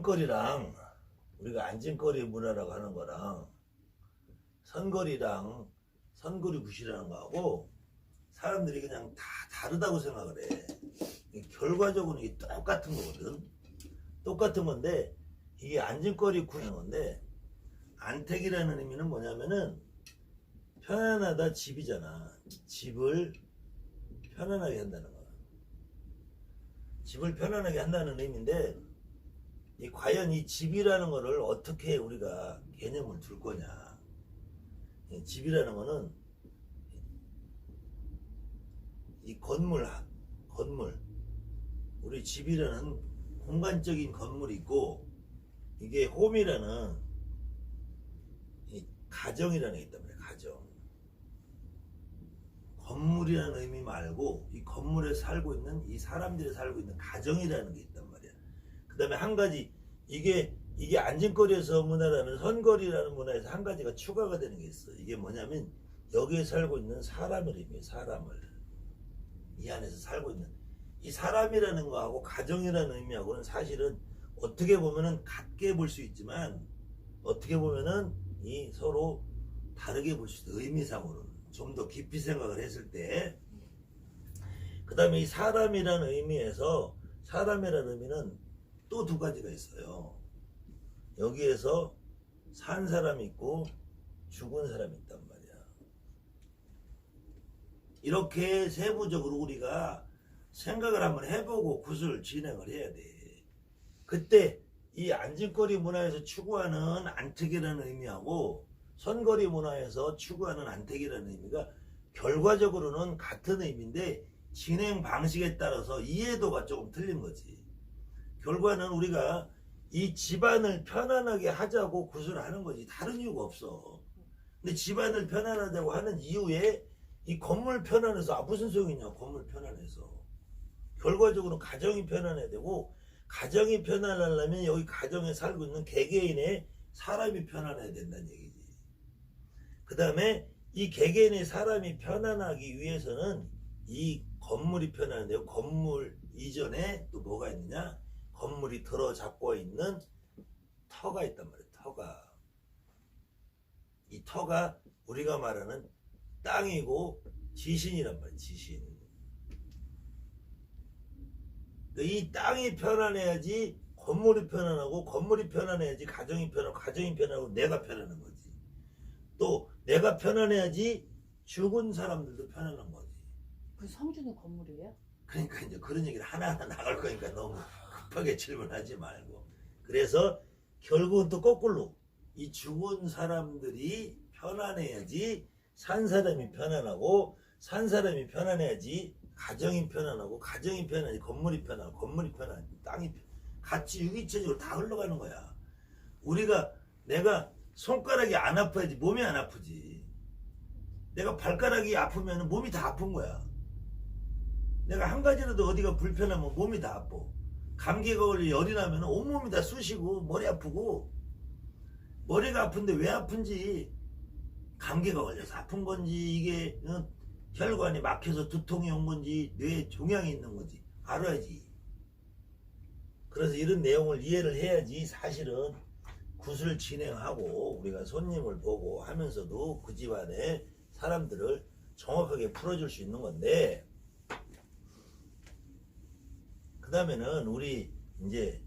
거리랑 우리가 안진거리 문화라고 하는 거랑 선거리랑 선거리 굿이라는 거하고 사람들이 그냥 다 다르다고 생각을 해. 결과적으로는 이게 똑같은 거거든. 똑같은 건데 이게 안진거리 굿인 건데 안택이라는 의미는 뭐냐면은 편안하다 집이잖아. 집을 편안하게 한다는 거야. 집을 편안하게 한다는 의미인데 과연 이 집이라는 거를 어떻게 우리가 개념을 둘 거냐. 집이라는 거는 이 건물 우리 집이라는 공간적인 건물이 있고 이게 홈이라는 이 가정이라는 게 있단 말이야. 가정. 건물이라는 의미 말고 이 건물에 살고 있는 이 사람들이 살고 있는 가정이라는 게 있단 말이야. 그 다음에 한 가지 이게 안진거리에서 문화라는 선거리라는 문화에서 한 가지가 추가가 되는 게 있어. 이게 뭐냐면 여기에 살고 있는 사람을 의미해. 사람을 이 안에서 살고 있는 이 사람이라는 거하고 가정이라는 의미하고는 사실은 어떻게 보면은 같게 볼 수 있지만 어떻게 보면은 이 서로 다르게 볼 수 있어. 의미상으로는 좀 더 깊이 생각을 했을 때. 그 다음에 이 사람이라는 의미에서 사람이라는 의미는 또 두 가지가 있어요. 여기에서 산 사람이 있고 죽은 사람이 있단 말이야. 이렇게 세부적으로 우리가 생각을 한번 해보고 굿을 진행을 해야 돼. 그때 이 안진거리 문화에서 추구하는 안택이라는 의미하고 선거리 문화에서 추구하는 안택이라는 의미가 결과적으로는 같은 의미인데 진행 방식에 따라서 이해도가 조금 틀린 거지. 결과는 우리가 이 집안을 편안하게 하자고 굿을 하는 거지. 다른 이유가 없어. 근데 집안을 편안하자고 하는 이유에 이 건물 편안해서 무슨 소용이냐. 건물 편안해서. 결과적으로 가정이 편안해야 되고 가정이 편안하려면 여기 가정에 살고 있는 개개인의 사람이 편안해야 된다는 얘기지. 그 다음에 이 개개인의 사람이 편안하기 위해서는 이 건물이 편안해야 되고 건물 이전에 또 뭐가 있느냐. 건물이 들어잡고 있는 터가 있단 말이야. 터가. 이 터가 우리가 말하는 땅이고 지신이란 말이야. 지신. 이 땅이 편안해야지 건물이 편안하고 건물이 편안해야지 가정이 편하고 가정이 편하고 내가 편안한 거지. 또 내가 편안해야지 죽은 사람들도 편안한 거지. 그 성주는 건물이에요? 그러니까 이제 그런 얘기를 하나하나 나갈 거니까 너무 급하게 질문하지 말고. 그래서 결국은 또 거꾸로 이 죽은 사람들이 편안해야지 산 사람이 편안하고 산 사람이 편안해야지 가정이 편안하고 가정이 편안하지 건물이 편안하고 건물이 편안하지 땅이 같이 유기체적으로 다 흘러가는 거야. 내가 손가락이 안 아파야지 몸이 안 아프지. 내가 발가락이 아프면 몸이 다 아픈 거야. 내가 한 가지라도 어디가 불편하면 몸이 다 아파. 감기가 걸려 열이 나면 온몸이 다 쑤시고 머리 아프고. 머리가 아픈데 왜 아픈지 감기가 걸려서 아픈 건지 이게 혈관이 막혀서 두통이 온 건지 뇌에 종양이 있는 건지 알아야지. 그래서 이런 내용을 이해를 해야지 사실은 굿을 진행하고 우리가 손님을 보고 하면서도 그 집안의 사람들을 정확하게 풀어줄 수 있는 건데, 그 다음에는 우리 이제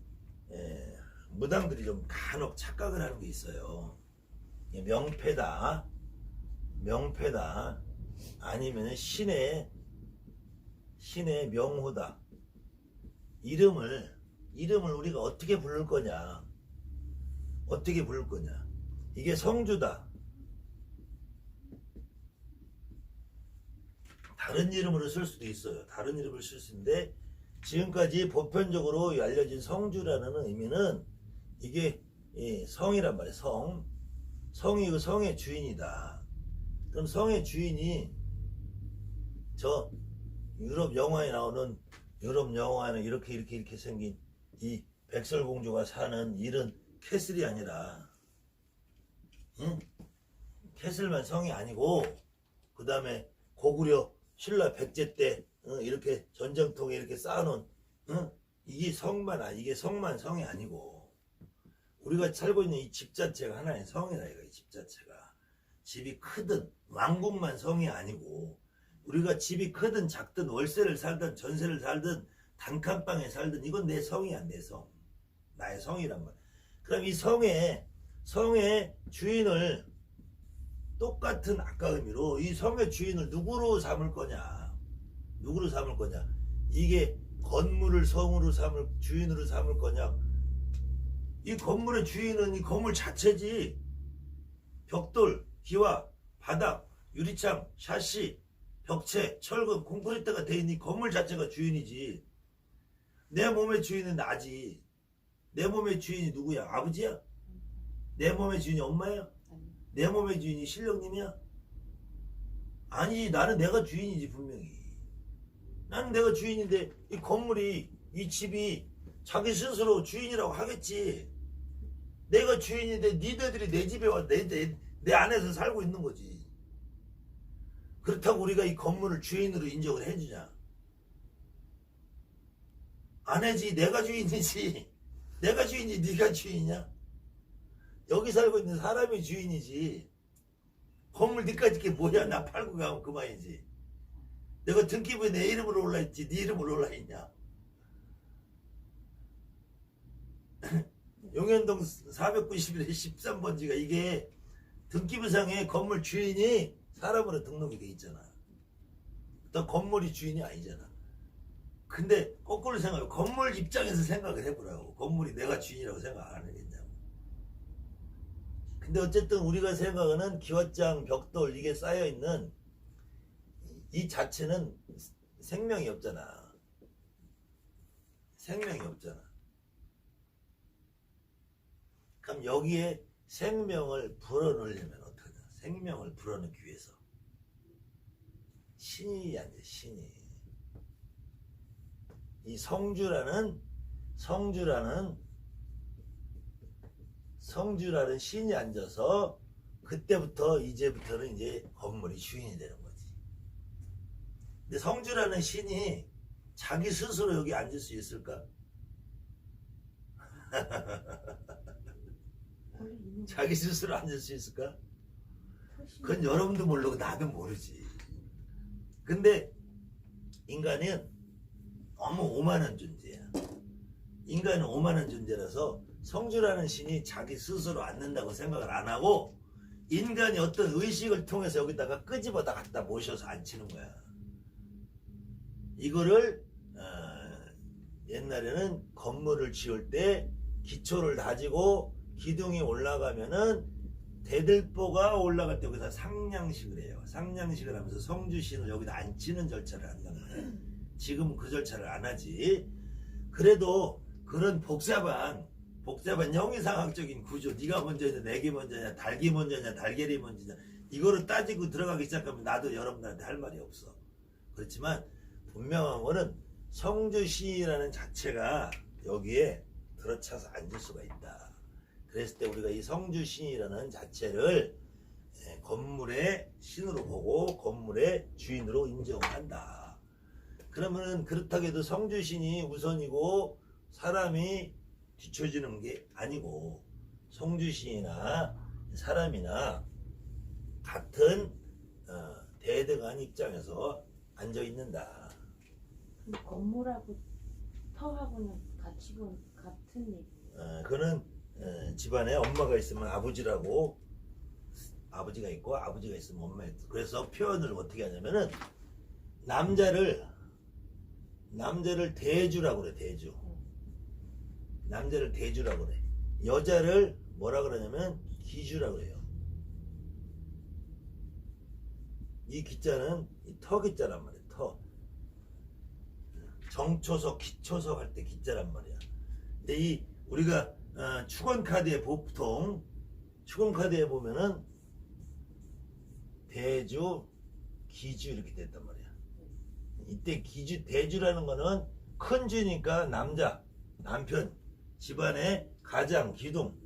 무당들이 좀 간혹 착각을 하는 게 있어요. 명패다 아니면 신의 명호다. 이름을 우리가 어떻게 부를 거냐. 이게 성주다. 다른 이름으로 쓸 수도 있어요. 다른 이름을 쓸 수 있는데 지금까지 보편적으로 알려진 성주라는 의미는 이게 성이란 말이에요. 성이 그 성의 주인이다. 그럼 성의 주인이 저 유럽 영화에 나오는 유럽 영화는 이렇게 생긴 이 백설공주가 사는 이런 캐슬이 아니라, 응? 캐슬만 성이 아니고 그 다음에 고구려 신라 백제 때 이렇게 전쟁통에 이렇게 쌓아놓은 이게 성만 성이 아니고 우리가 살고 있는 이 집 자체가 하나의 성이라 이거. 이 집 자체가 집이 크든 왕국만 성이 아니고 우리가 집이 크든 작든 월세를 살든 전세를 살든 단칸방에 살든 이건 내 성이야. 내 성. 나의 성이란 말. 그럼 이 성의 주인을 똑같은 아까 의미로 이 성의 주인을 누구로 삼을 거냐. 누구로 삼을 거냐. 이게 건물을 성으로 삼을 주인으로 삼을 거냐. 이 건물의 주인은 이 건물 자체지. 벽돌, 기와, 바닥, 유리창, 샤시, 벽체, 철근, 콘크리트가 돼 있는 이 건물 자체가 주인이지. 내 몸의 주인은 나지. 내 몸의 주인이 누구야? 아버지야? 내 몸의 주인이 엄마야? 내 몸의 주인이 신령님이야? 아니지. 나는 내가 주인이지 분명히. 나는 내가 주인인데 이 건물이 이 집이 자기 스스로 주인이라고 하겠지. 내가 주인인데 니네들이 내 집에 와 내 안에서 살고 있는 거지. 그렇다고 우리가 이 건물을 주인으로 인정을 해주냐? 안 해지. 내가 주인이지. 내가 주인이지 네가 주인이냐? 여기 살고 있는 사람이 주인이지. 건물 니까지 게 뭐야. 나 팔고 가면 그만이지. 내가 등기부에 내 이름으로 올라있지 네 이름으로 올라있냐? 용현동 491에 13번지가 이게 등기부상에 건물 주인이 사람으로 등록이 돼 있잖아. 또 건물이 주인이 아니잖아. 근데 거꾸로 생각해. 건물 입장에서 생각을 해보라고. 건물이 내가 주인이라고 생각 안 하겠냐고. 근데 어쨌든 우리가 생각하는 기와장, 벽돌 이게 쌓여있는 이 자체는 생명이 없잖아. 생명이 없잖아. 그럼 여기에 생명을 불어넣으려면 어떡하냐. 생명을 불어넣기 위해서 신이 앉아. 신이. 이 성주라는 신이 앉아서 그때부터 이제부터는 이제 건물이 주인이 되는 거지. 근데 성주라는 신이 자기 스스로 여기 앉을 수 있을까? 자기 스스로 앉을 수 있을까? 그건 여러분도 모르고 나도 모르지. 근데 인간은 너무 오만한 존재야. 인간은 오만한 존재라서 성주라는 신이 자기 스스로 앉는다고 생각을 안 하고 인간이 어떤 의식을 통해서 여기다가 끄집어다 갖다 모셔서 앉히는 거야. 이거를 옛날에는 건물을 지을 때 기초를 다지고 기둥이 올라가면은 대들보가 올라갈 때 여기서 상냥식을 해요. 상냥식을 하면서 성주신을 여기다 앉히는 절차를 한단 말이야. 지금 그 절차를 안 하지. 그래도 그런 복잡한 형이상학적인 구조, 네가 먼저냐 내게 먼저냐 닭이 먼저냐 달걀이 먼저냐 이거를 따지고 들어가기 시작하면 나도 여러분들한테 할 말이 없어. 그렇지만 분명한 거는 성주신이라는 자체가 여기에 들어차서 앉을 수가 있다. 그랬을 때 우리가 이 성주신이라는 자체를 건물의 신으로 보고 건물의 주인으로 인정한다. 그러면은 그렇다고 해도 성주신이 우선이고 사람이 뒤처지는 게 아니고 성주신이나 사람이나 같은 대등한 입장에서 앉아 있는다. 근데 건물하고 터하고는 같은 얘기. 그거는 집안에 엄마가 있으면 아버지라고 아버지가 있고 아버지가 있으면 엄마 있고. 그래서 표현을 어떻게 하냐면은 남자를 대주라고 그래. 대주. 남자를 대주라고 그래. 여자를 뭐라 그러냐면 기주라고 그래요. 이 기자는 이 터 기자란 말이야. 터. 정초석, 기초석 할 때 기자란 말이야. 근데 이 우리가 축원카드에 보통 축원카드에 보면은 대주, 기주 이렇게 됐단 말이야. 이때 기주, 대주라는 거는 큰 주니까 남편, 집안의 가장, 기둥.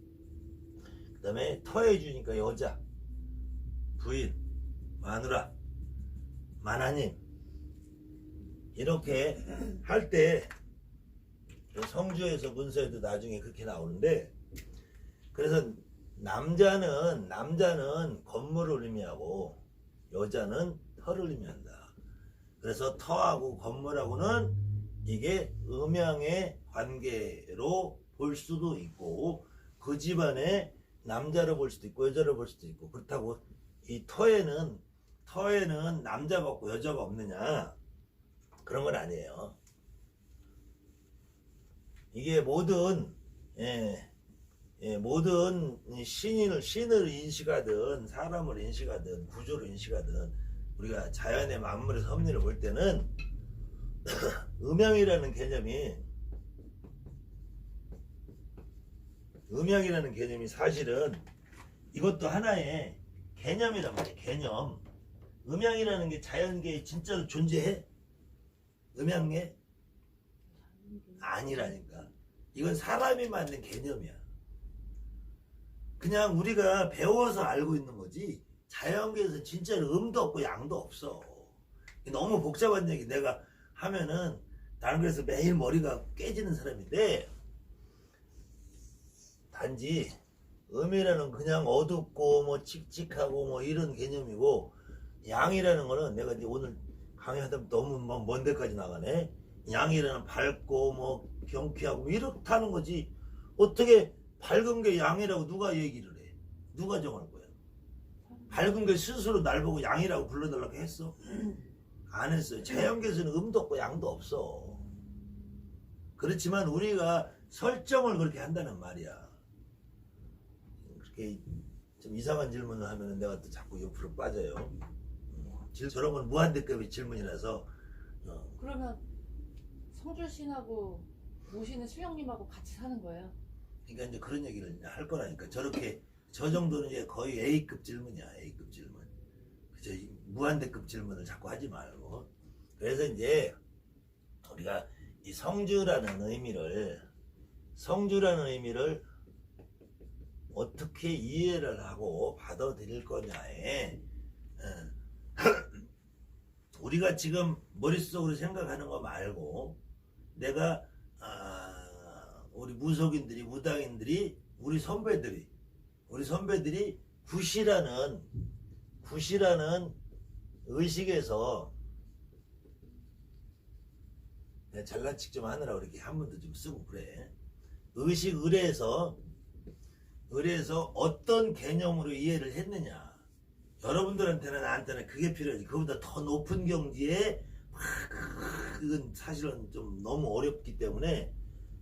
그 다음에 터에 주니까 여자, 부인, 마누라, 마나님. 이렇게 할 때 성주에서 문서에도 나중에 그렇게 나오는데 그래서 남자는 건물을 의미하고 여자는 터를 의미한다. 그래서 터하고 건물하고는 이게 음양의 관계로 볼 수도 있고 그 집안에 남자로 볼 수도 있고 여자로 볼 수도 있고 그렇다고 이 터에는 남자가 없고 여자가 없느냐 그런 건 아니에요. 이게 모든 모든 신을 인식하든 사람을 인식하든 구조를 인식하든 우리가 자연의 만물의 섭리를 볼 때는 음양이라는 개념이 사실은 이것도 하나의 개념이란 말이에요. 개념. 음양이라는 게 자연계에 진짜로 존재해? 음양계? 아니라니까. 이건 사람이 만든 개념이야. 그냥 우리가 배워서 알고 있는 거지 자연계에서 진짜로 음도 없고 양도 없어. 너무 복잡한 얘기 내가 하면은 나는 그래서 매일 머리가 깨지는 사람인데 단지 음이라는 그냥 어둡고 뭐 칙칙하고 뭐 이런 개념이고 양이라는 거는 내가 이제 오늘 강의하다 너무 먼 데까지 나가네. 양이라는 밝고 뭐 경쾌하고 뭐 이렇다는 거지. 어떻게 밝은 게 양이라고 누가 얘기를 해? 누가 정할 거야? 밝은 게 스스로 날 보고 양이라고 불러달라고 했어? 안 했어요. 자연계에서는 음도 없고 양도 없어. 그렇지만 우리가 설정을 그렇게 한다는 말이야. 그렇게 좀 이상한 질문을 하면 내가 또 자꾸 옆으로 빠져요. 저런 건 무한대급의 질문이라서. 그러면 성줄신하고 모시는 수영님하고 같이 사는 거예요? 그러니까 이제 그런 얘기를 할 거라니까. 저렇게 저 정도는 이제 거의 A급 질문이야. A급 질문. 그저 무한대급 질문을 자꾸 하지 말고. 그래서 이제 우리가 이 성주라는 의미를 어떻게 이해를 하고 받아들일 거냐에 우리가 지금 머릿속으로 생각하는 거 말고 내가 우리 무속인들이 무당인들이 우리 선배들이 굿이라는 의식에서 내가 잘난 척 좀 하느라고 이렇게 한문도 좀 쓰고 그래. 의식 의뢰에서 어떤 개념으로 이해를 했느냐. 여러분들한테는 나한테는 그게 필요하지. 그보다 더 높은 경지에 그건 사실은 좀 너무 어렵기 때문에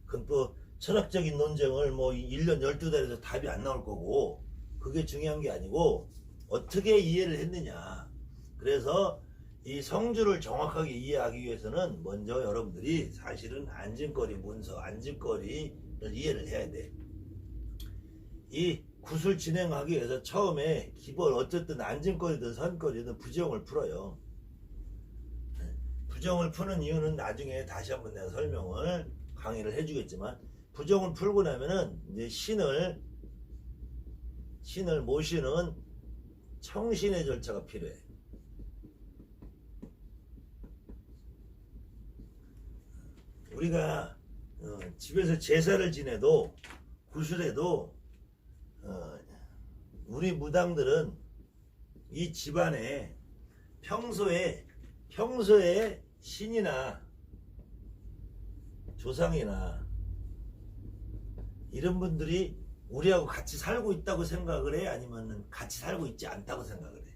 그건 또 철학적인 논쟁을 뭐 1년 12달에서 답이 안 나올 거고 그게 중요한 게 아니고 어떻게 이해를 했느냐. 그래서 이 성주를 정확하게 이해하기 위해서는 먼저 여러분들이 사실은 안진거리 문서, 안진거리를 이해를 해야 돼. 이 굿을 진행하기 위해서 처음에 기본 어쨌든 안진거리든 선거리든 부정을 풀어요. 부정을 푸는 이유는 나중에 다시 한번 내가 설명을 강의를 해주겠지만 부정을 풀고 나면은 이제 신을 모시는 청신의 절차가 필요해. 우리가 집에서 제사를 지내도 구슬해도 우리 무당들은 이 집안에 평소에 신이나 조상이나 이런 분들이 우리하고 같이 살고 있다고 생각을 해? 아니면 같이 살고 있지 않다고 생각을 해?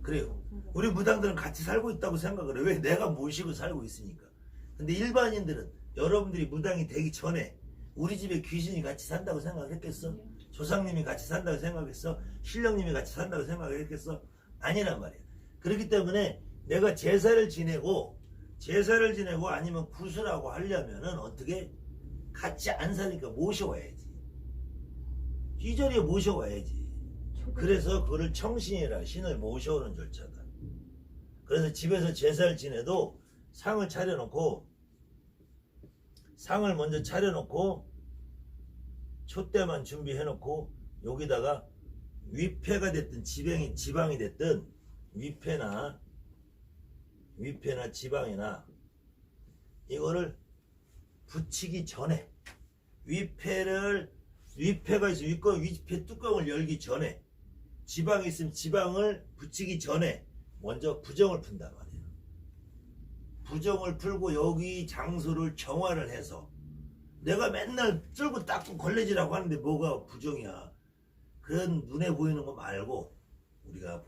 그래요. 우리 무당들은 같이 살고 있다고 생각을 해. 왜? 내가 모시고 살고 있으니까. 근데 일반인들은 여러분들이 무당이 되기 전에 우리 집에 귀신이 같이 산다고 생각했겠어? 조상님이 같이 산다고 생각했어? 신령님이 같이 산다고 생각했겠어? 아니란 말이야. 그렇기 때문에 내가 제사를 지내고 아니면 구슬하고 하려면은 어떻게 같이 안 사니까 모셔와야지. 이 자리에 모셔와야지. 그래서 그거를 청신이라 신을 모셔오는 절차다. 그래서 집에서 제사를 지내도 상을 먼저 차려놓고 촛대만 준비해놓고 여기다가 위패가 됐든 지방이 됐든 위패나 지방이나 이거를 붙이기 전에 위패를 위패가 있으면 위패 뚜껑을 열기 전에, 지방이 있으면 지방을 붙이기 전에 먼저 부정을 푼단 말이에요. 부정을 풀고 여기 장소를 정화를 해서, 내가 맨날 쓸고 닦고 걸레질하고 하는데 뭐가 부정이야. 그런 눈에 보이는 거 말고 우리가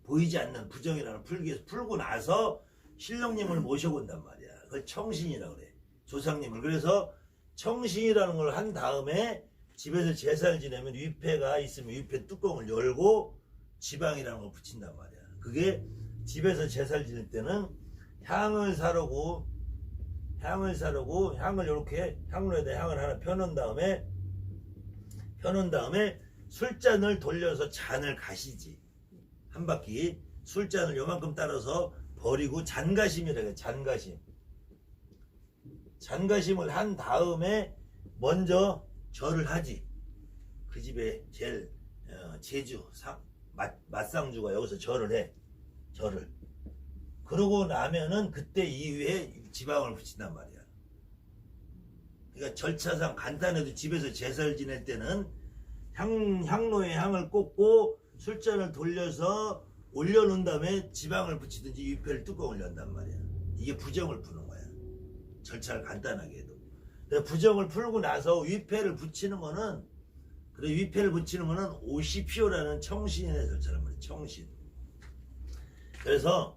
보이지 않는 부정이라는 풀기 위해서 풀고 나서 신령님을 모셔본단 말이야. 그걸 청신이라고 그래. 조상님을. 그래서 청신이라는 걸 한 다음에 집에서 제사를 지내면 위패가 있으면 위패 뚜껑을 열고 지방이라는 걸 붙인단 말이야. 그게 집에서 제사를 지낼 때는 향을 사르고 향을 이렇게 향로에다 향을 하나 펴놓은 다음에 술잔을 돌려서 잔을 가시지. 한 바퀴 술잔을 요만큼 따라서 버리고 잔가심이라고 해. 잔가심을 한 다음에 먼저 절을 하지. 그 집에 제일 맛상주가 여기서 절을 해. 그러고 나면은 그때 이후에 지방을 붙인단 말이야. 그러니까 절차상 간단해도 집에서 제사를 지낼 때는 향로에 향을 꽂고 술잔을 돌려서 올려놓은 다음에 지방을 붙이든지 위패를 뚜껑을 연단 말이야. 이게 부정을 푸는 거야. 절차를 간단하게 해도. 부정을 풀고 나서 위패를 붙이는 거는 오십시오라는 청신의 절차란 말이야. 청신. 그래서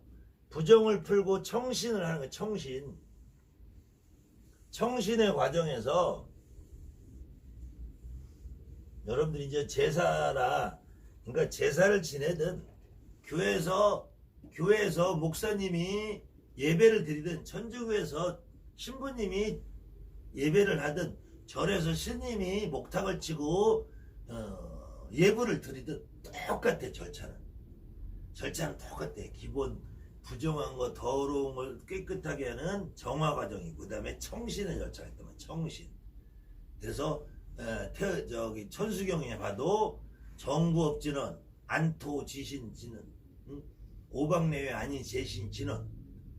부정을 풀고 청신을 하는 거야. 청신의 과정에서 여러분들이 이제 그러니까 제사를 지내든 교회에서 목사님이 예배를 드리든 천주교에서 신부님이 예배를 하든 절에서 스님이 목탁을 치고 예불을 드리든 똑같아. 절차는 똑같아. 기본 부정한 거 더러운 걸 깨끗하게 하는 정화 과정이고, 그 다음에 청신의 절차가 있다면 청신. 그래서 천수경에 봐도 정구업지는 안토지신지는 오박내외 아닌 제신지는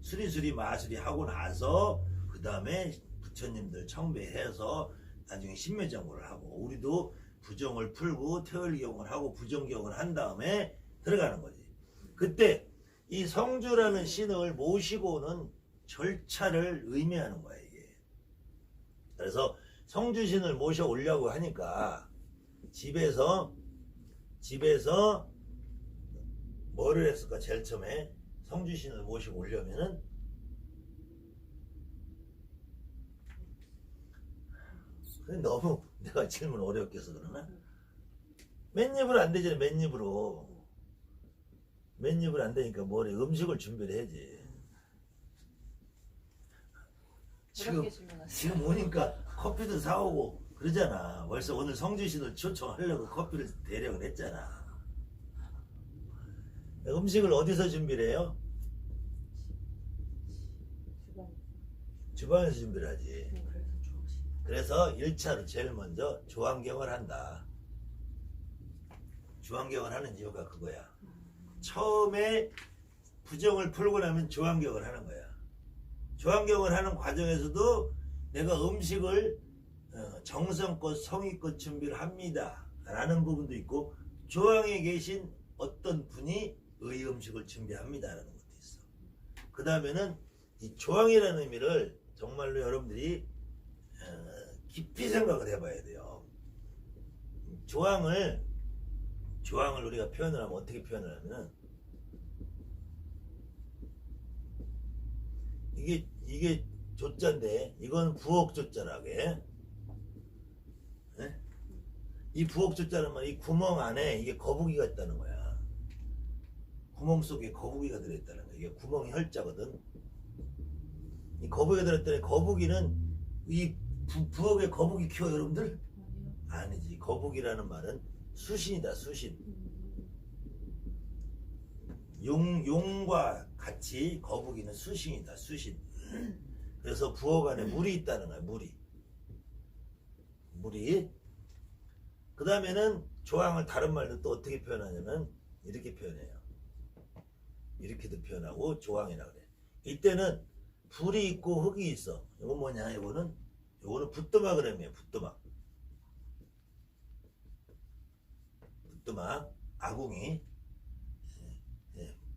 수리수리 마수리 하고 나서 그 다음에 부처님들 청배해서 나중에 신묘정구를 하고, 우리도 부정을 풀고 태월경을 하고 부정경을 한 다음에 들어가는 거지. 그때 이 성주라는 신을 모시고 오는 절차를 의미하는 거야 이게. 그래서 성주신을 모셔 오려고 하니까 집에서 뭐를 했을까? 제일 처음에 성주신을 모시고 오려면은 너무 내가 질문 어렵게 해서 그러나? 맨입으로 안 되잖아. 맨입으로 안 되니까 뭐래, 음식을 준비를 해야지. 지금 오니까 커피도 사오고 그러잖아. 벌써 오늘 성주신을 초청하려고 커피를 대령을 했잖아. 음식을 어디서 준비를 해요? 주방에서 준비를 하지. 그래서 1차로 제일 먼저 조항경을 한다. 조항경을 하는 이유가 그거야. 처음에 부정을 풀고 나면 조항경을 하는 거야. 조항경을 하는 과정에서도 내가 음식을 정성껏 성의껏 준비를 합니다 라는 부분도 있고, 조항에 계신 어떤 분이 의 음식을 준비합니다 라는 것도 있어. 그 다음에는 이 조항이라는 의미를 정말로 여러분들이 깊이 생각을 해봐야 돼요. 조항을 우리가 표현을 하면 어떻게 표현을 하면은, 이게 조자인데 이건 부엌조자라고 해. 네? 이 부엌조자는 말, 이 구멍 안에 이게 거북이가 있다는 거야. 구멍 속에 거북이가 들어있다는 거야. 이게 구멍이 혈자거든. 이 거북이가 들어있다는, 거북이는 이 부엌에 거북이 키워 여러분들? 아니지. 거북이라는 말은 수신이다. 수신. 용과 같이 거북이는 수신이다. 수신. 그래서 부엌 안에 물이 있다는 거야. 물이. 그 다음에는 조항을 다른 말로 또 어떻게 표현하냐면 이렇게 표현해요. 이렇게도 표현하고 조항이라고 그래. 이때는 불이 있고 흙이 있어. 이건 뭐냐? 이거는 붓도막을 의미해요. 붓도막. 부뚜막, 아궁이,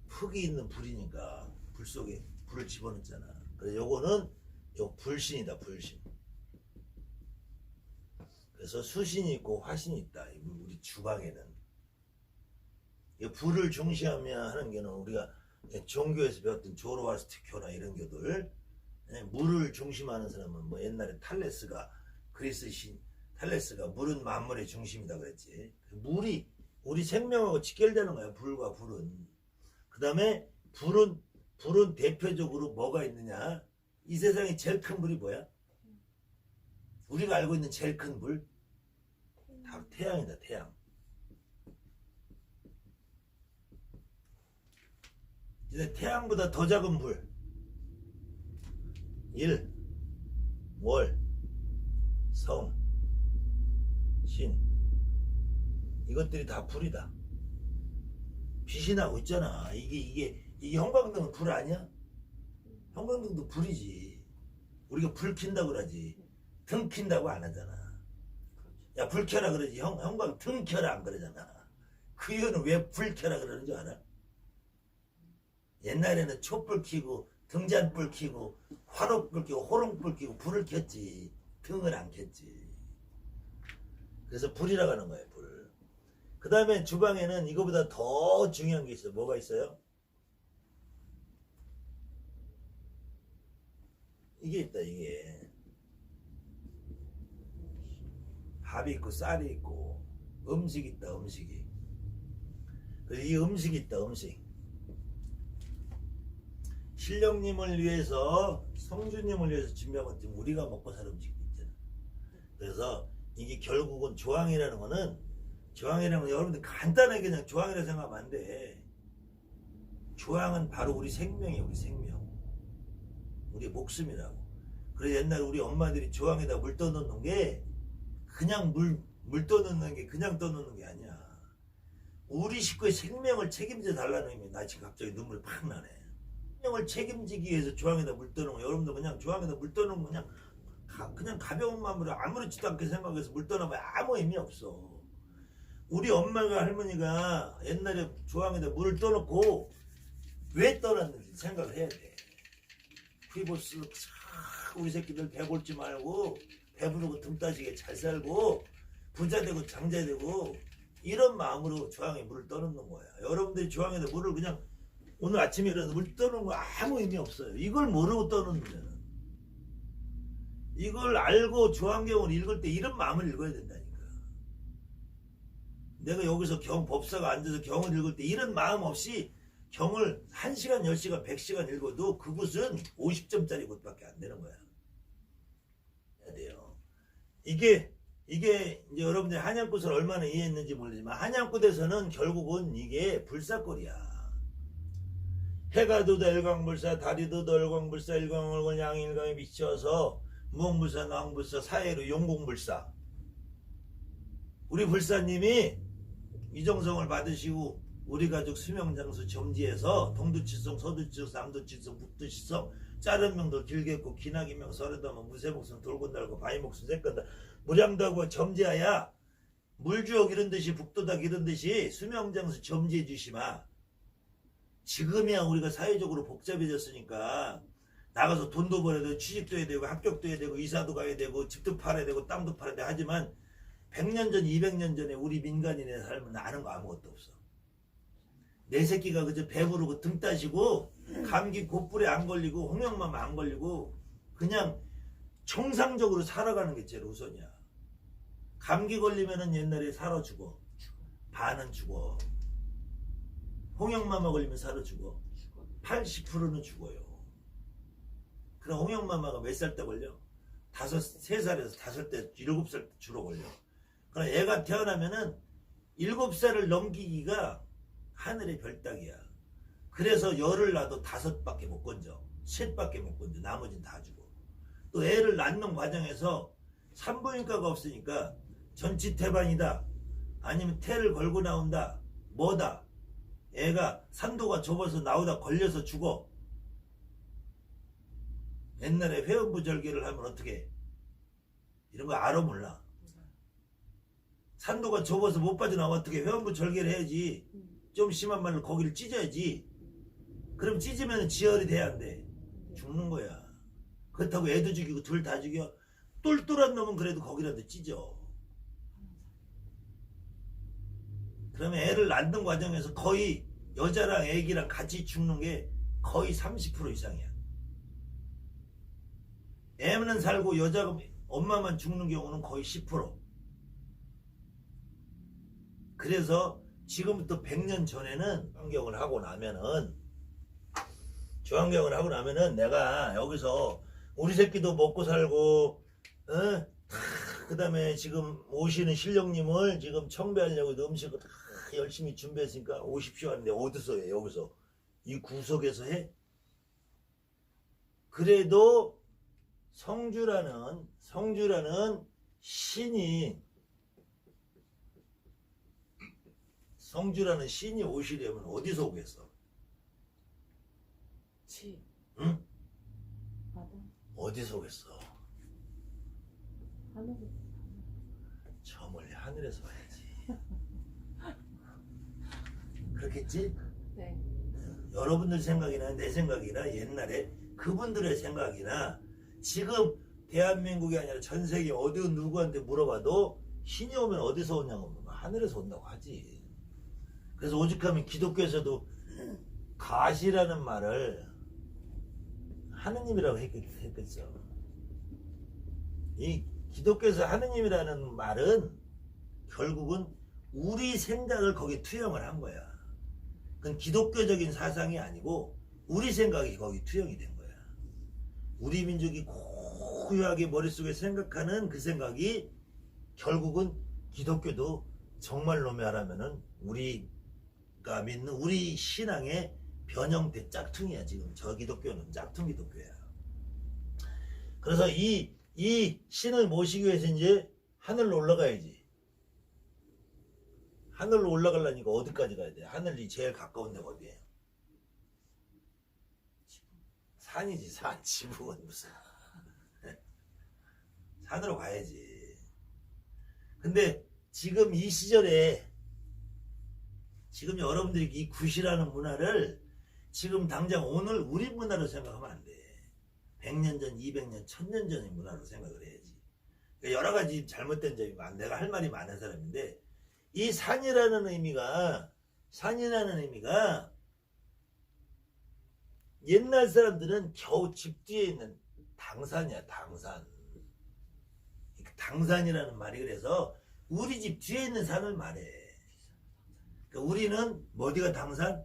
흙이 있는 불이니까 불 속에 불을 집어넣잖아. 그래서 요거는 요 불신이다, 불신. 그래서 수신이 있고 화신이 있다. 우리 주방에는. 이 불을 중시하며 하는 게는 우리가 종교에서 배웠던 조로아스트교나 이런 교들, 물을 중심하는 사람은 뭐 옛날에 탈레스가 그리스 신 탈레스가 물은 만물의 중심이다 그랬지. 물이 우리 생명하고 직결되는 거야. 불과 불은. 그 다음에 불은 대표적으로 뭐가 있느냐. 이 세상에 제일 큰 불이 뭐야? 우리가 알고 있는 제일 큰 불? 바로 태양이다. 태양. 이제 태양보다 더 작은 불. 일, 월, 성, 신. 이것들이 다 불이다. 빛이 나고 있잖아. 이게 형광등은 불 아니야? 형광등도 불이지. 우리가 불 킨다고 그러지. 등 킨다고 안 하잖아. 야, 불 켜라 그러지. 형광 등 켜라 안 그러잖아. 그 이유는 왜 불 켜라 그러는 줄 알아? 옛날에는 촛불 켜고 등잔불 켜고 화롯불 켜고 호롱불 켜고 불을 켰지. 등을 안 켰지. 그래서 불이라고 하는 거예요. 불. 그 다음에 주방에는 이거보다 더 중요한 게 있어요. 뭐가 있어요? 이게 있다. 이게 밥이 있고 쌀이 있고 음식이 있다. 음식이. 그래서 이 음식이 있다. 음식. 신령님을 위해서 성주님을 위해서 준비한 것 때문에 우리가 먹고 살 음식도 있잖아. 그래서 이게 결국은 조항이라는 거는 여러분들 간단하게 그냥 조항이라고 생각하면 안 돼. 조항은 바로 우리 생명이에요. 우리 생명. 우리 목숨이라고. 그래서 옛날에 우리 엄마들이 조항에다 물 떠넣는 게 그냥 물 떠넣는 게 그냥 떠넣는 게 아니야. 우리 식구의 생명을 책임져 달라는 의미. 나 지금 갑자기 눈물이 팍 나네. 생명을 책임지기 위해서 조항에다 물 떠넣는 거. 여러분들 그냥 조항에다 물 떠넣는 거 그냥 가벼운 마음으로 아무렇지도 않게 생각해서 물 떠넣으면 아무 의미 없어. 우리 엄마가 할머니가 옛날에 조항에다 물을 떠넣고 왜 떠났는지 생각을 해야 돼. 피보스 우리 새끼들 배골지 말고 배부르고 등 따지게 잘 살고 부자 되고 장자 되고 이런 마음으로 조항에 물을 떠넣는 거야. 여러분들이 조항에다 물을 그냥 오늘 아침에 일어나서 물 떠넣는 거 아무 의미 없어요. 이걸 모르고 떠넣는 이걸 알고 조항경을 읽을 때 이런 마음을 읽어야 된다니까. 내가 여기서 법사가 앉아서 경을 읽을 때 이런 마음 없이 경을 1시간, 10시간, 100시간 읽어도 그곳은 50점짜리 곳밖에 안 되는 거야. 해야 돼요. 이게 이제 여러분들이 한양굿을 얼마나 이해했는지 모르지만 한양굿에서는 결국은 이게 불사골이야. 해가 돋아 일광불사, 달이 돋아 일광불사, 일광월권 양일광에 비춰서 무엉불사, 나홍불사, 사해로 용공불사. 우리 불사님이 이정성을 받으시고 우리 가족 수명장수 점지에서 동두칠성, 서두칠성, 남두칠성, 북두칠성 짜른명도 길겠고 기나기명 서르다면 무쇠목성 돌곤달고 바위목성 새끈다 무량다고 점지하야 물주옥 이런 듯이 북도닥 이런 듯이 수명장수 점지해 주시마. 지금이야 우리가 사회적으로 복잡해졌으니까 나가서 돈도 벌어야 되고 취직도 해야 되고 합격도 해야 되고 이사도 가야 되고 집도 팔아야 되고 땅도 팔아야 되고 하지만 100년 전 200년 전에 우리 민간인의 삶은 아는 거 아무것도 없어. 내 새끼가 그저 배부르고 등 따시고 감기 곧불에 안 걸리고 홍역만 안 걸리고 그냥 정상적으로 살아가는 게 제일 우선이야. 감기 걸리면은 옛날에 살아 죽어. 반은 죽어. 홍역마마 걸리면 살아 죽어. 80%는 죽어요. 그럼 홍역마마가 몇 살 때 걸려? 3살에서 5살, 7살 때 주로 걸려. 그럼 애가 태어나면은 7살을 넘기기가 하늘의 별따기야. 그래서 열을 낳아도 5밖에 못 건져. 7밖에 못 건져. 나머지는 다 죽어. 또 애를 낳는 과정에서 산부인과가 없으니까 전치태반이다. 아니면 태를 걸고 나온다. 뭐다. 애가 산도가 좁아서 나오다 걸려서 죽어. 옛날에 회원부절개를 하면 어떻게 해? 이런 거 알아 몰라? 산도가 좁아서 못 빠져나와 어떻게 회원부 절개를 해야지. 좀 심한 말로 거기를 찢어야지. 그럼 찢으면 지혈이 돼야 안 돼. 죽는 거야. 그렇다고 애도 죽이고 둘 다 죽여. 똘똘한 놈은 그래도 거기라도 찢어. 그러면 애를 낳는 과정에서 거의 여자랑 애기랑 같이 죽는 게 거의 30% 이상이야. 애는 살고 여자가 엄마만 죽는 경우는 거의 10%. 그래서 지금부터 100년 전에는 중환경을 하고 나면은 내가 여기서 우리 새끼도 먹고 살고 그 다음에 지금 오시는 신령님을 지금 청배하려고 음식을 다 열심히 준비했으니까 오십시오 하는데 어디서 해? 여기서 이 구석에서 해? 그래도 성주라는 신이 오시려면 어디서 오겠어? 지. 응? 바다. 어디서 오겠어? 하늘에. 저 멀리 하늘에서 와야지. 그렇겠지? 네. 여러분들 생각이나 내 생각이나 옛날에 그분들의 생각이나 지금 대한민국이 아니라 전 세계 어디 누구한테 물어봐도 신이 오면 어디서 오냐고 하늘에서 온다고 하지. 그래서 오죽하면 기독교에서도 가시라는 말을 하느님이라고 했겠죠. 이 기독교에서 하느님이라는 말은 결국은 우리 생각을 거기에 투영을 한 거야. 그건 기독교적인 사상이 아니고 우리 생각이 거기 투영이 된 거야. 우리 민족이 고유하게 머릿속에 생각하는 그 생각이 결국은 기독교도 정말로 말하면은 우리가 믿는 우리 신앙의 변형된 짝퉁이야. 지금 저 기독교는 짝퉁 기독교야. 그래서 이 신을 모시기 위해서 이제 하늘로 올라가야지. 하늘로 올라가려니까 어디까지 가야 돼? 하늘이 제일 가까운 데가 어디예요? 산이지. 산. 지붕은 무슨 산으로 가야지. 근데 지금 이 시절에 지금 여러분들이 이 굿이라는 문화를 지금 당장 오늘 우리 문화로 생각하면 안 돼. 100년 전, 200년, 1000년 전의 문화로 생각을 해야지. 그러니까 여러 가지 잘못된 점이 많아. 내가 할 말이 많은 사람인데 이 산이라는 의미가 옛날 사람들은 겨우 집 뒤에 있는 당산이야. 당산이라는 말이 그래서 우리 집 뒤에 있는 산을 말해. 그러니까 우리는 어디가 당산?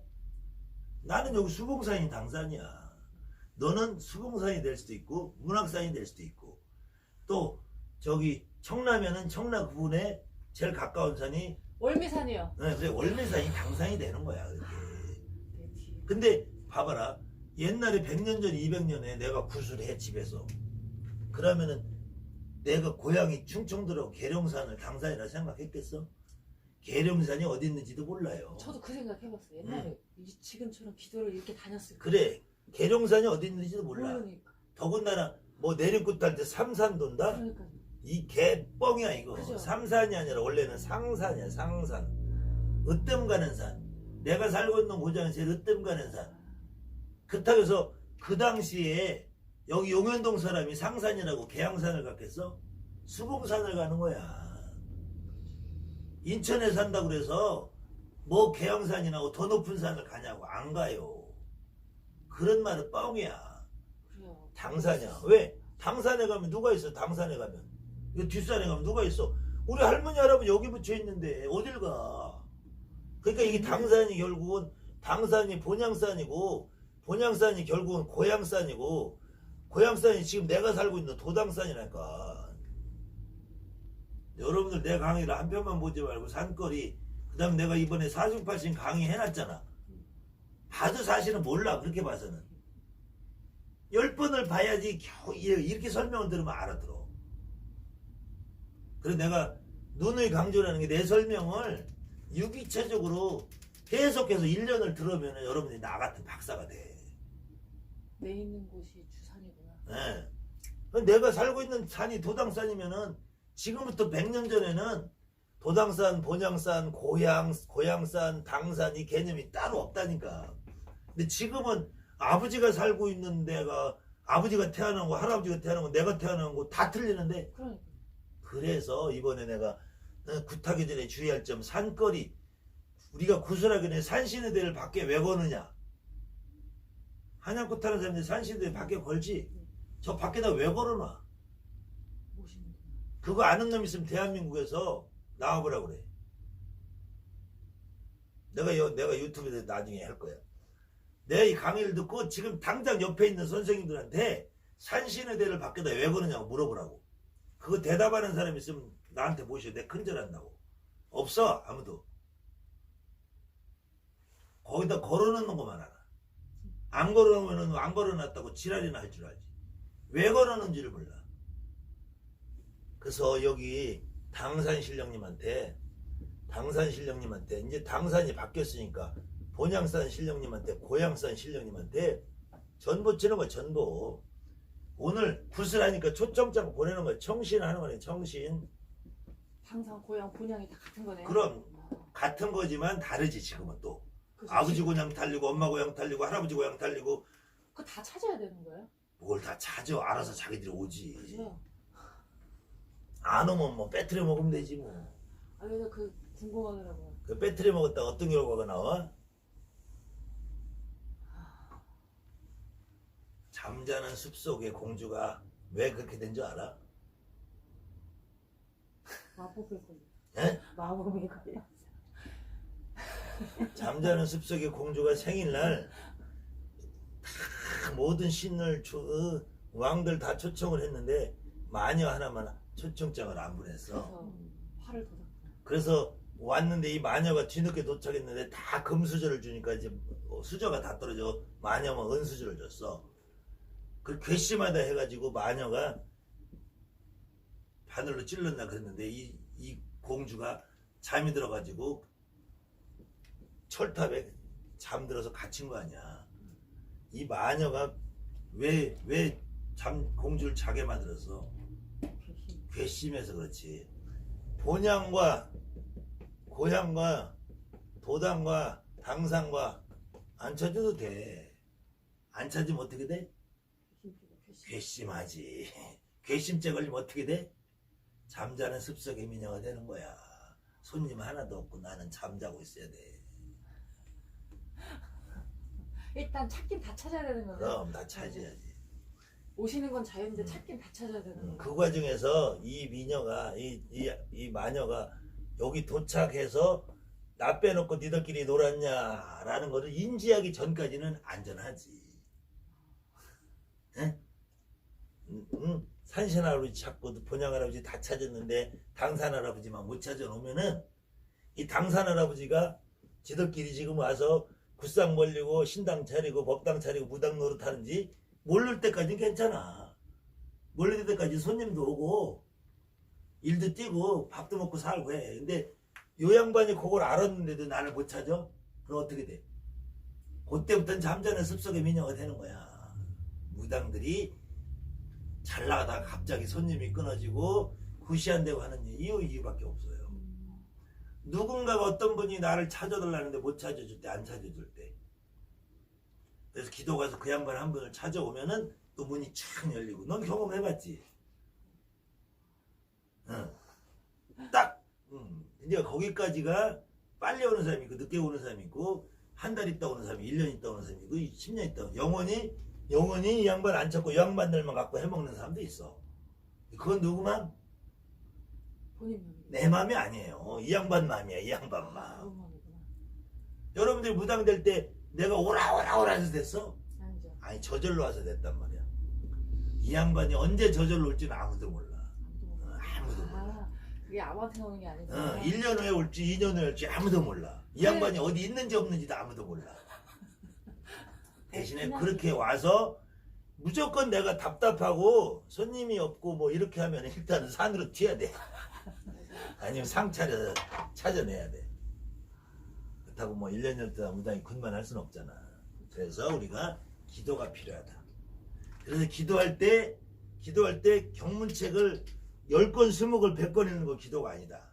나는 여기 수봉산이 당산이야. 너는 수봉산이 될 수도 있고 문학산이 될 수도 있고 또 저기 청라면은 청라 구분에 제일 가까운 산이 월미산이요. 네, 그래 월미산이 당산이 되는 거야. 그게. 네, 뒤에. 근데 봐봐라. 옛날에 100년 전 200년에 내가 구슬해 집에서 그러면은 내가 고향이 충청도라고 계룡산을 당산이라 생각했겠어? 계룡산이 어디 있는지도 몰라요. 저도 그 생각 해봤어요. 옛날에 지금처럼 기도를 이렇게 다녔을 때. 그래 계룡산이 어디 있는지도 몰라. 모르니까. 더군다나 뭐 내리꽃 할 때 삼산 돈다? 그러니까. 이 개뻥이야 이거. 그죠. 삼산이 아니라 원래는 상산이야. 상산. 으뜸 가는 산. 내가 살고 있는 고장이 제일 으뜸 가는 산. 그렇다고 해서 그 당시에 여기 용현동 사람이 상산이라고 계양산을 갔겠어? 수봉산을 가는 거야. 인천에 산다고 그래서 뭐 계양산이나 더 높은 산을 가냐고 안 가요. 그런 말은 뻥이야. 그래요. 당산이야. 왜? 당산에 가면 누가 있어? 당산에 가면 이 뒷산에 가면 누가 있어? 우리 할머니 할아버지 여기 붙여 있는데 어딜 가? 그러니까 이게 당산이 결국은 당산이 본향산이고 본향산이 결국은 고향산이고 고향산이 지금 내가 살고 있는 도당산이라니까. 여러분들 내 강의를 한 편만 보지 말고 산거리 그 다음에 내가 이번에 468신 강의 해놨잖아. 봐도 사실은 몰라. 그렇게 봐서는 10번을 봐야지 겨우 이렇게 설명을 들으면 알아들어. 그래서 내가 누누이 강조라는 게 내 설명을 유기체적으로 계속해서 1년을 들으면 여러분이 나 같은 박사가 돼. 내 있는 곳이 주산이구나. 네. 내가 살고 있는 산이 도당산이면은 지금부터 100년 전에는 도당산, 본향산, 고향산, 당산 이 개념이 따로 없다니까. 근데 지금은 아버지가 살고 있는 데가 아버지가 태어난 거, 할아버지가 태어난 거, 내가 태어난 거 다 틀리는데 그러니까. 그래서 이번에 내가 굿하기 전에 주의할 점 산거리 우리가 구슬하기 전에 산신의대를 밖에 왜 거느냐. 한양꽃 타는 사람들이 산신의대 밖에 걸지. 저 밖에다 왜 걸어놔. 모시는 그거 아는 놈 있으면 대한민국에서 나와보라 그래. 내가 유튜브에 나중에 할 거야. 내가 이 강의를 듣고 지금 당장 옆에 있는 선생님들한테 산신의대를 밖에다 왜 거느냐고 물어보라고. 그거 대답하는 사람 있으면 나한테 모셔. 내 큰절한다고. 없어 아무도. 거기다 걸어놓는 것만 알아. 안 걸어놓으면 안 걸어놨다고 지랄이나 할 줄 알지. 왜 걸어놓는지를 몰라. 그래서 여기 당산 신령님한테 이제 당산이 바뀌었으니까 본향산 신령님한테 고향산 신령님한테 전보 치는 거야. 전보. 오늘 구슬하니까 초청장 보내는 거야. 청신하는 거네. 청신. 당산 고향 본향이 다 같은 거네요. 그럼 같은 거지만 다르지. 지금은 또 그래서 아버지 고향 달리고 엄마 고향 달리고 할아버지 고향 달리고 그거 다 찾아야 되는 거예요? 뭘 다 찾아. 알아서 자기들이 오지. 그죠? 안 오면 뭐 배터리 먹으면 되지 뭐. 아 그래서 그 궁금하더라고요. 그 배터리 먹었다가 어떤 결과가 나와? 잠자는 숲속의 공주가 왜 그렇게 된 줄 알아? 마법에 걸려. 예? 마법에 걸려. 잠자는 숲속의 공주가 생일날 다 모든 신을 왕들 다 초청을 했는데 마녀 하나만 초청장을 안 보냈어. 그래서 화를 돋았구나. 그래서 왔는데 이 마녀가 뒤늦게 도착했는데 다 금수저를 주니까 이제 수저가 다 떨어져. 마녀만 은수저를 줬어. 그 괘씸하다 해가지고 마녀가 바늘로 찔렀나 그랬는데 이 공주가 잠이 들어가지고 철탑에 잠들어서 갇힌 거 아니야. 이 마녀가 왜 공주를 자게 만들었어? 괘씸해서 그렇지. 본향과 고향과 도당과 당산과 안 찾아도 돼. 안 찾으면 어떻게 돼? 괘씸하지. 괘씸죄 걸리면 어떻게 돼? 잠자는 숲속의 미녀가 되는 거야. 손님 하나도 없고 나는 잠자고 있어야 돼. 일단 찾긴 다 찾아야 되는 거네. 그럼 다 찾아야지. 오시는 건 자유인데 찾긴 다 찾아야 되는 거네. 그 과정에서 이 미녀가 이 마녀가 여기 도착해서 나 빼놓고 니들끼리 놀았냐라는 거를 인지하기 전까지는 안전하지. 응? 산신 할아버지 찾고 본향 할아버지 다 찾았는데 당산 할아버지만 못 찾아놓으면은 이 당산 할아버지가 지들끼리 지금 와서 굿상 벌리고 신당 차리고 법당 차리고 무당 노릇하는지 모를 때까지는 괜찮아. 모를 때까지 손님도 오고 일도 뛰고 밥도 먹고 살고 해. 근데 요 양반이 그걸 알았는데도 나를 못 찾아? 그럼 어떻게 돼? 그때부터는 잠자는 숲속의 미녀가 되는 거야. 무당들이 잘 나가다가 갑자기 손님이 끊어지고 구시한다고 하는 이유밖에 없어요. 누군가가 어떤 분이 나를 찾아달라는데 못 찾아줄 때, 안 찾아줄 때. 그래서 기도 가서 그 양반 한 분을 찾아오면은 또 문이 촥 열리고. 넌 경험해봤지? 응. 딱. 이제 거기까지가 빨리 오는 사람이 있고 늦게 오는 사람이 있고 한 달 있다 오는 사람이 1년 있다 오는 사람이 있고 10년 있다 오는 영원히 이 양반 안 찾고 이 양반들만 갖고 해먹는 사람도 있어. 그건 누구만? 본인 맘이. 내 맘이 아니에요. 이 양반 맘이야. 이 양반 맘. 그런 맘이구나. 여러분들 무당 될 때 내가 오라 해서 됐어? 아니죠. 아니 저절로 와서 됐단 말이야. 이 양반이 언제 저절로 올지는 아무도 몰라. 아무도 몰라. 아, 그게 아무한테 나오는 게 아니고. 1년 후에 올지 2년 후에 올지 아무도 몰라. 이 양반이 어디 있는지 없는지도 아무도 몰라. 대신에 그렇게 와서 무조건 내가 답답하고 손님이 없고 뭐 이렇게 하면 일단은 산으로 튀어야 돼. 아니면 상 차려서 찾아내야 돼. 그렇다고 뭐 1년 열다 무당이 군만 할 수는 없잖아. 그래서 우리가 기도가 필요하다. 그래서 기도할 때 경문책을 10권, 20권, 100권 읽는 거 기도가 아니다.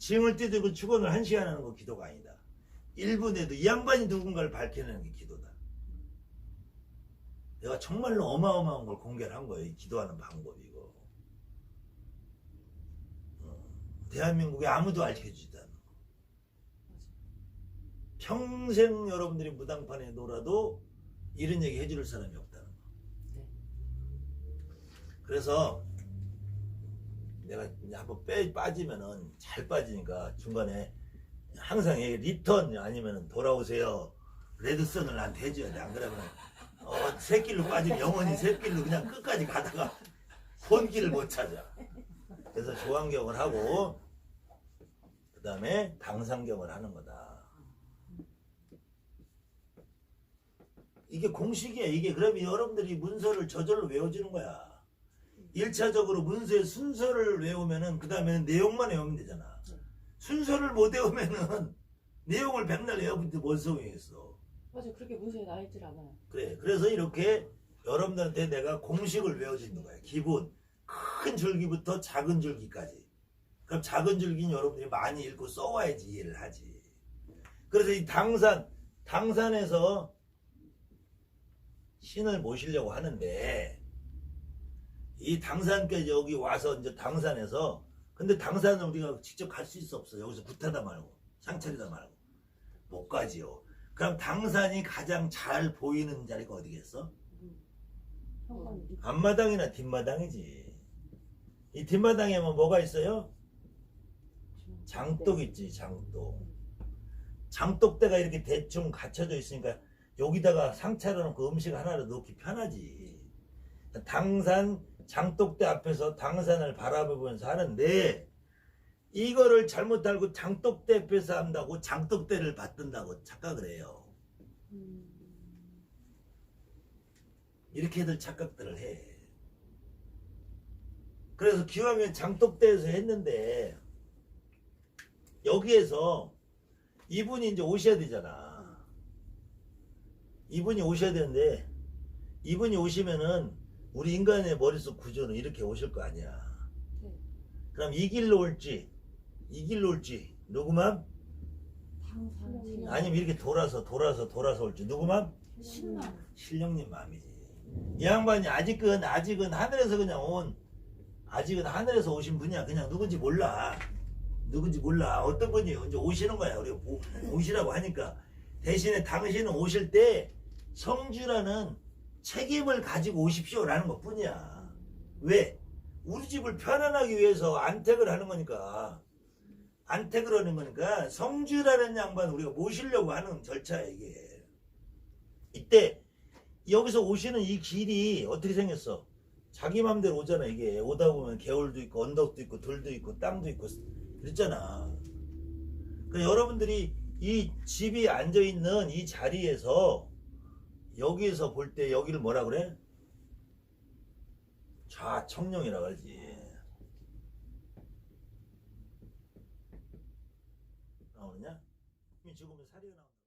징을 띠들고 축원을 1시간 하는 거 기도가 아니다. 1분에도 이 양반이 누군가를 밝혀내는 게 기도다. 내가 정말로 어마어마한 걸 공개를 한 거예요. 이 기도하는 방법이 이거. 대한민국에 아무도 알려주지도 않는 거. 평생 여러분들이 무당판에 놀아도 이런 얘기 해줄 사람이 없다는 거. 네. 그래서 내가 이제 한번 빠지면은 잘 빠지니까 중간에 항상 리턴 아니면은 돌아오세요. 레드선을 나한테 해줘야 돼. 안 그러면 새길로 빠지면 영원히 새길로 그냥 끝까지 가다가 본길을 못 찾아. 그래서 조안경을 하고 그 다음에 당상경을 하는 거다. 이게 공식이야. 이게 그러면 여러분들이 문서를 저절로 외워지는 거야. 1차적으로 문서의 순서를 외우면은 그 다음에는 내용만 외우면 되잖아. 순서를 못 외우면은 내용을 백날 외우는데 뭔 소용이 있어. 맞아요. 그렇게 문서에 나와 있질 않아요. 그래. 그래서 이렇게 여러분들한테 내가 공식을 외워주는 거야. 기본. 큰 줄기부터 작은 줄기까지. 그럼 작은 줄기는 여러분들이 많이 읽고 써와야지 이해를 하지. 그래서 이 당산에서 신을 모시려고 하는데 이 당산까지 여기 와서 이제 당산에서 근데 당산은 우리가 직접 갈 수 있어 없어. 여기서 굿하다 말고 상철이다 말고 못 가지요. 그럼 당산이 가장 잘 보이는 자리가 어디겠어? 앞마당이나 뒷마당이지. 이 뒷마당에만 뭐가 있어요? 장독 있지. 장독. 장독대가 이렇게 대충 갖춰져 있으니까 여기다가 상 차려놓고 음식 하나를 넣기 편하지. 당산 장독대 앞에서 당산을 바라보면서 하는데 이거를 잘못 알고 장독대 앞에서 한다고 장독대를 받든다고 착각을 해요. 이렇게들 착각들을 해. 그래서 기왕에 장독대에서 했는데 여기에서 이분이 이제 오셔야 되잖아. 이분이 오셔야 되는데 이분이 오시면은 우리 인간의 머릿속 구조는 이렇게 오실 거 아니야. 네. 그럼 이 길로 올지 누구만? 아니면 이렇게 돌아서 올지 누구만? 신령님 마음이지. 이 양반이 아직은 하늘에서 그냥 아직은 하늘에서 오신 분이야. 그냥 누군지 몰라. 어떤 분이 이제 오시는 거야. 우리가 오시라고 하니까. 대신에 당신은 오실 때 성주라는 책임을 가지고 오십시오라는 것 뿐이야. 왜? 우리 집을 편안하기 위해서 안택을 하는 거니까. 안택을 하는 거니까 성주라는 양반 우리가 모시려고 하는 절차야 이게. 이때 여기서 오시는 이 길이 어떻게 생겼어? 자기 맘대로 오잖아. 이게 오다 보면 개울도 있고 언덕도 있고 들도 있고 땅도 있고 그랬잖아. 그러니까 여러분들이 이 집이 앉아있는 이 자리에서 여기에서 볼 때 여기를 뭐라 그래? 좌청룡이라고 하지. 나오느냐? 죽으면 살이 나온다.